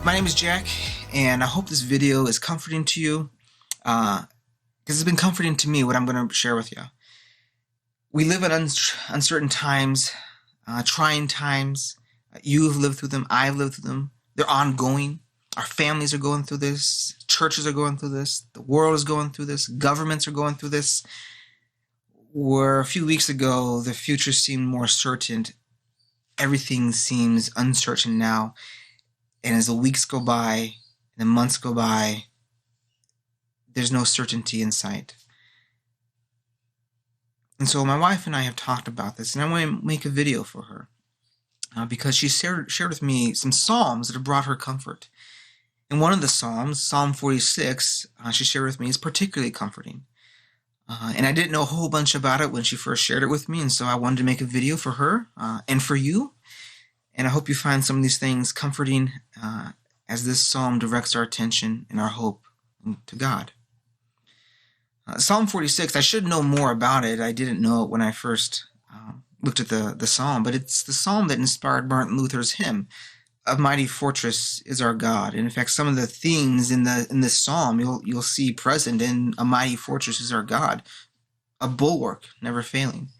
My name is Jack, and I hope this video is comforting to you, because it's been comforting to me what I'm going to share with you. We live in uncertain times, trying times. You've lived through them, I've lived through them. They're ongoing. Our families are going through this. Churches are going through this. The world is going through this. Governments are going through this. Where a few weeks ago, the future seemed more certain, everything seems uncertain now. And as the weeks go by, and the months go by, there's no certainty in sight. And so my wife and I have talked about this, and I want to make a video for her because she shared with me some psalms that have brought her comfort. And one of the psalms, Psalm 46, she shared with me is particularly comforting. And I didn't know a whole bunch about it when she first shared it with me, and so I wanted to make a video for her and for you. And I hope you find some of these things comforting as this psalm directs our attention and our hope to God. Psalm 46, I should know more about it. I didn't know it when I first looked at the psalm, but it's the psalm that inspired Martin Luther's hymn, "A Mighty Fortress is Our God." And in fact, some of the themes in this psalm you'll see present in "A Mighty Fortress is Our God," a bulwark never failing.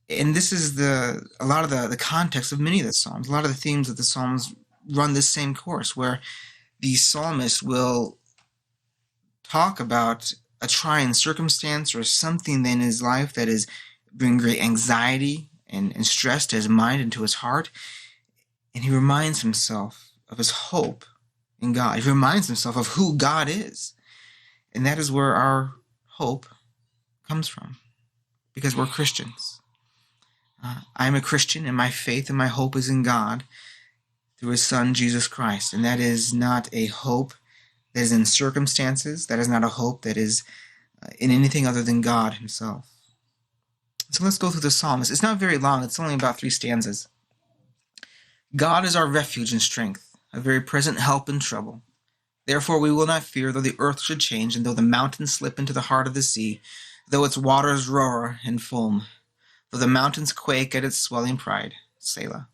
And this is a lot of the context of many of the psalms. A lot of the themes of the psalms run this same course, where the psalmist will talk about a trying circumstance or something in his life that is bringing great anxiety and stress to his mind and to his heart. And he reminds himself of his hope in God. He reminds himself of who God is. And that is where our hope comes from, because we're Christians. I am a Christian, and my faith and my hope is in God through his Son, Jesus Christ. And that is not a hope that is in circumstances. That is not a hope that is in anything other than God himself. So let's go through the psalm. It's not very long. It's only about 3 stanzas. God is our refuge and strength, a very present help in trouble. Therefore we will not fear, though the earth should change, and though the mountains slip into the heart of the sea, though its waters roar and foam, though the mountains quake at its swelling pride. Selah.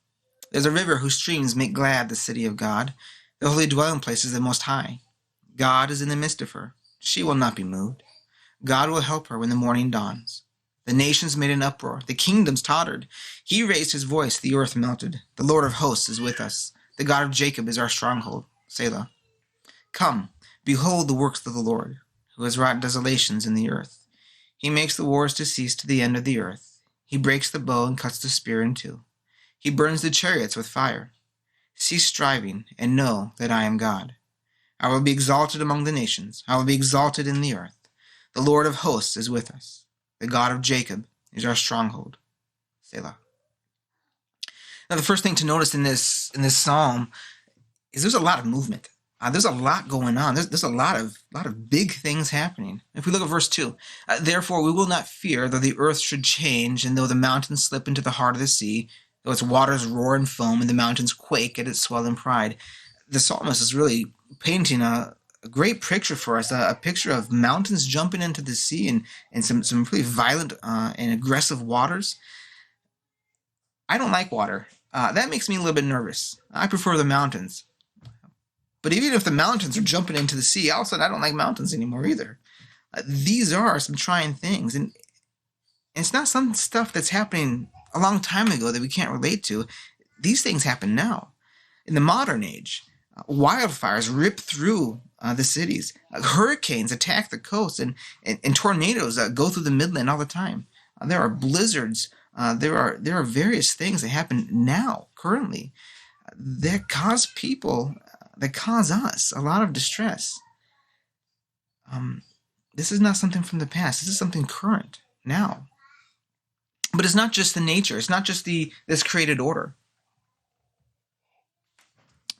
There's a river whose streams make glad the city of God, the holy dwelling place is the Most High. God is in the midst of her. She will not be moved. God will help her when the morning dawns. The nations made an uproar. The kingdoms tottered. He raised his voice. The earth melted. The Lord of hosts is with us. The God of Jacob is our stronghold. Selah. Come, behold the works of the Lord, who has wrought desolations in the earth. He makes the wars to cease to the end of the earth. He breaks the bow and cuts the spear in two. He burns the chariots with fire. Cease striving and know that I am God. I will be exalted among the nations. I will be exalted in the earth. The Lord of hosts is with us. The God of Jacob is our stronghold. Selah. Now, the first thing to notice in this psalm is there's a lot of movement. There's a lot going on. There's a lot of big things happening. If we look at verse 2, therefore we will not fear, though the earth should change, and though the mountains slip into the heart of the sea, though its waters roar and foam, and the mountains quake at its swelling pride. The psalmist is really painting a great picture for us, a picture of mountains jumping into the sea and some pretty violent and aggressive waters. I don't like water. That makes me a little bit nervous. I prefer the mountains. But even if the mountains are jumping into the sea, all of a sudden I don't like mountains anymore either. These are some trying things. And it's not some stuff that's happening a long time ago that we can't relate to. These things happen now. In the modern age, wildfires rip through the cities. Hurricanes attack the coast, and tornadoes go through the Midland all the time. There are blizzards. There are various things that happen now, currently, that cause people, that cause us a lot of distress. This is not something from the past. This is something current now. But it's not just the nature. It's not just this created order.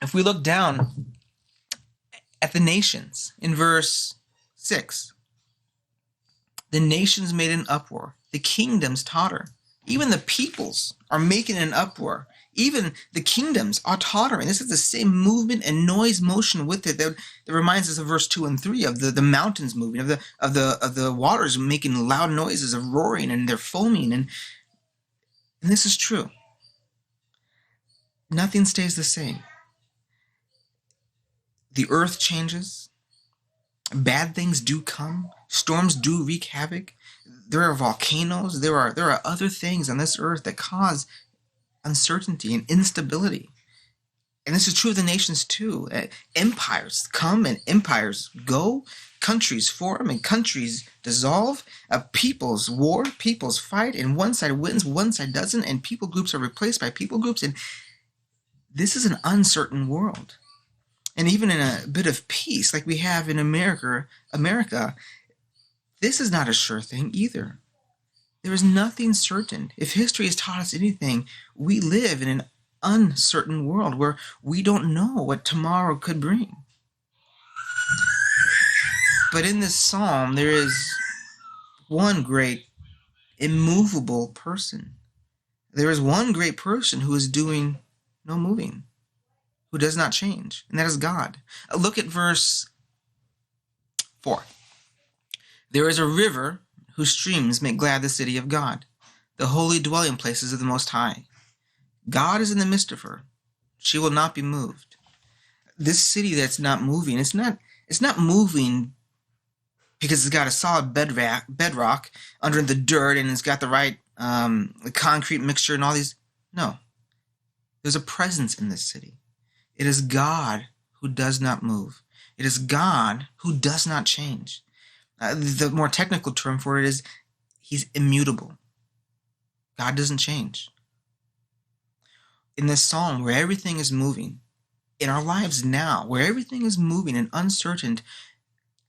If we look down at the nations in verse 6, the nations made an uproar. The kingdoms totter. Even the peoples are making an uproar. Even the kingdoms are tottering. This is the same movement and noise motion with it that reminds us of verse 2 and 3 of the mountains moving, of the waters making loud noises of roaring, and they're foaming, and this is true. Nothing stays the same. The earth changes. Bad things do come. Storms do wreak havoc. There are volcanoes. There are other things on this earth that cause uncertainty and instability. And this is true of the nations too. Empires come and empires go. Countries form and countries dissolve. Peoples war, peoples fight, and one side wins, one side doesn't, and people groups are replaced by people groups. And this is an uncertain world. And even in a bit of peace, like we have in America, this is not a sure thing either. There is nothing certain. If history has taught us anything, we live in an uncertain world where we don't know what tomorrow could bring. But in this psalm, there is one great immovable person. There is one great person who is doing no moving, who does not change, and that is God. Look at verse 4. There is a river whose streams make glad the city of God, the holy dwelling places of the Most High. God is in the midst of her. She will not be moved. This city that's not moving, it's not moving because it's got a solid bedrock under the dirt and it's got the right concrete mixture and all these. No. There's a presence in this city. It is God who does not move. It is God who does not change. The more technical term for it is he's immutable. God doesn't change. In this psalm where everything is moving, in our lives now, where everything is moving and uncertain,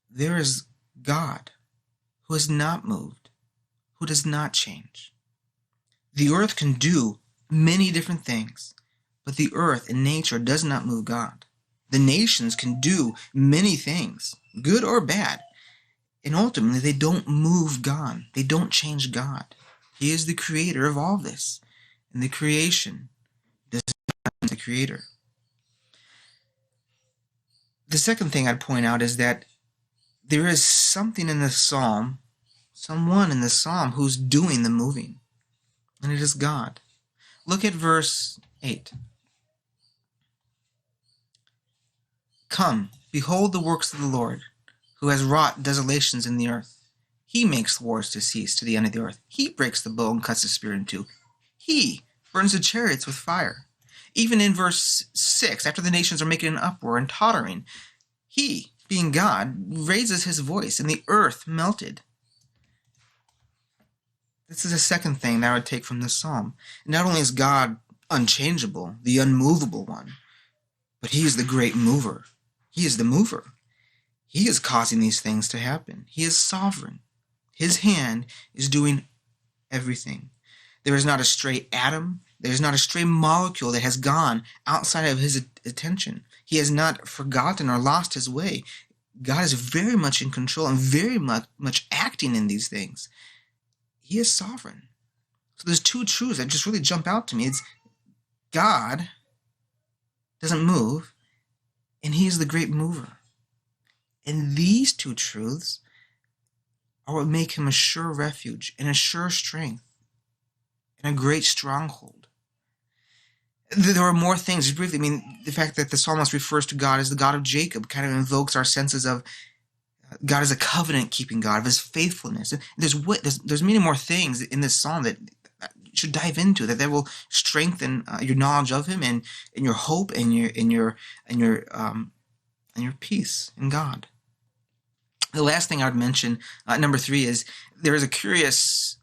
there is God who has not moved, who does not change. The earth can do many different things, but the earth and nature does not move God. The nations can do many things, good or bad, and ultimately they don't move God. They don't change God. He is the creator of all this, and the creation does not change the creator. The second thing I'd point out is that there is something in this psalm, someone in this psalm who's doing the moving, and it is God. Look at verse 8. Come, behold the works of the Lord, who has wrought desolations in the earth. He makes wars to cease to the end of the earth. He breaks the bow and cuts the spear in two. He burns the chariots with fire. Even in verse 6, after the nations are making an uproar and tottering, he, being God, raises his voice, and the earth melted. This is the second thing that I would take from this psalm. Not only is God unchangeable, the unmovable one, but he is the great mover. He is the mover. He is causing these things to happen. He is sovereign. His hand is doing everything. There is not a stray atom. There is not a stray molecule that has gone outside of his attention. He has not forgotten or lost his way. God is very much in control and very much acting in these things. He is sovereign. So there's two truths that just really jump out to me. It's God doesn't move, and he is the great mover. And these two truths are what make him a sure refuge and a sure strength and a great stronghold. There are more things. Just briefly, the fact that the psalmist refers to God as the God of Jacob kind of invokes our senses of God as a covenant-keeping God, of his faithfulness. And there's many more things in this psalm that you should dive into, that will strengthen your knowledge of him and your hope and your peace in God. The last thing I would mention, number 3, is there is a curious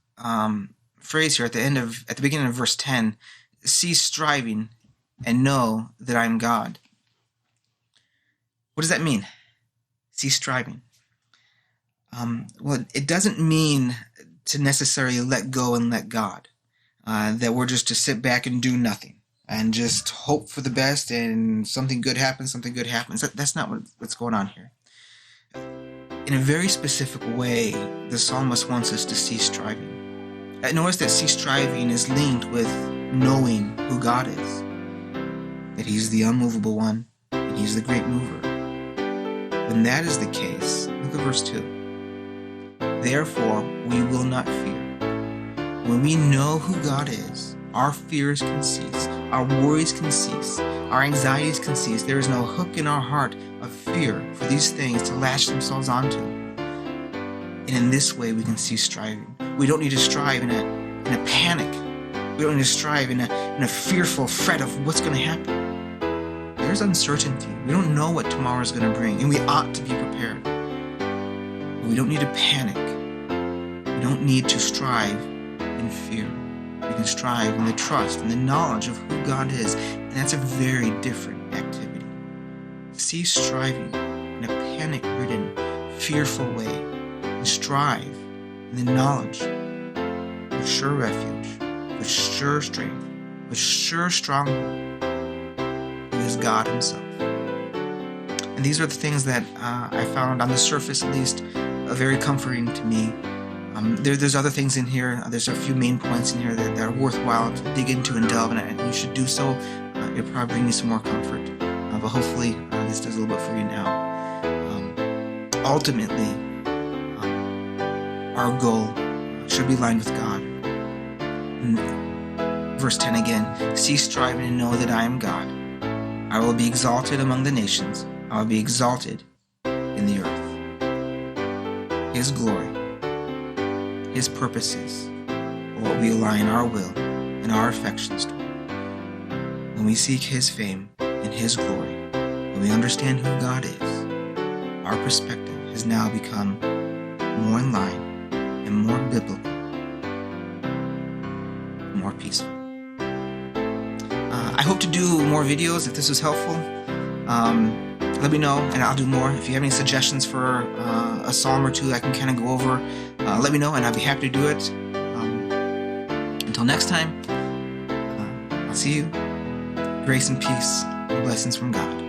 phrase here at the beginning of verse 10. Cease striving and know that I am God. What does that mean? Cease striving. Well, it doesn't mean to necessarily let go and let God. That we're just to sit back and do nothing and just hope for the best and something good happens. That's not what's going on here. In a very specific way, the psalmist wants us to cease striving. Notice that cease striving is linked with knowing who God is, that he's the unmovable one, and he's the great mover. When that is the case, look at verse 2. Therefore, we will not fear. When we know who God is, our fears can cease, our worries can cease, our anxieties can cease. There is no hook in our heart of fear for these things to latch themselves onto. And in this way, we can cease striving. We don't need to strive in a panic. We don't need to strive in a fearful fret of what's going to happen. There's uncertainty. We don't know what tomorrow is going to bring, and we ought to be prepared. But we don't need to panic. We don't need to strive in fear. We can strive in the trust and the knowledge of who God is, and that's a very different activity. Cease striving in a panic-ridden, fearful way, and strive in the knowledge of sure refuge, with sure strength, with sure stronghold, who is God Himself. And these are the things that I found, on the surface at least, very comforting to me. There's other things in here. There's a few main points in here that are worthwhile to dig into and delve in, and you should do so. It'll probably bring you some more comfort. But hopefully this does a little bit for you now. Ultimately, our goal should be aligned with God. Verse 10 again, cease striving and know that I am God. I will be exalted among the nations. I will be exalted in the earth. His glory, His purposes are what we align our will and our affections toward. When we seek His fame and His glory, when we understand who God is, our perspective has now become more in line and more biblical, more peaceful. I hope to do more videos if this was helpful. Let me know and I'll do more. If you have any suggestions for a psalm or two I can kind of go over, let me know and I'll be happy to do it. Until next time, I'll see you. Grace and peace and blessings from God.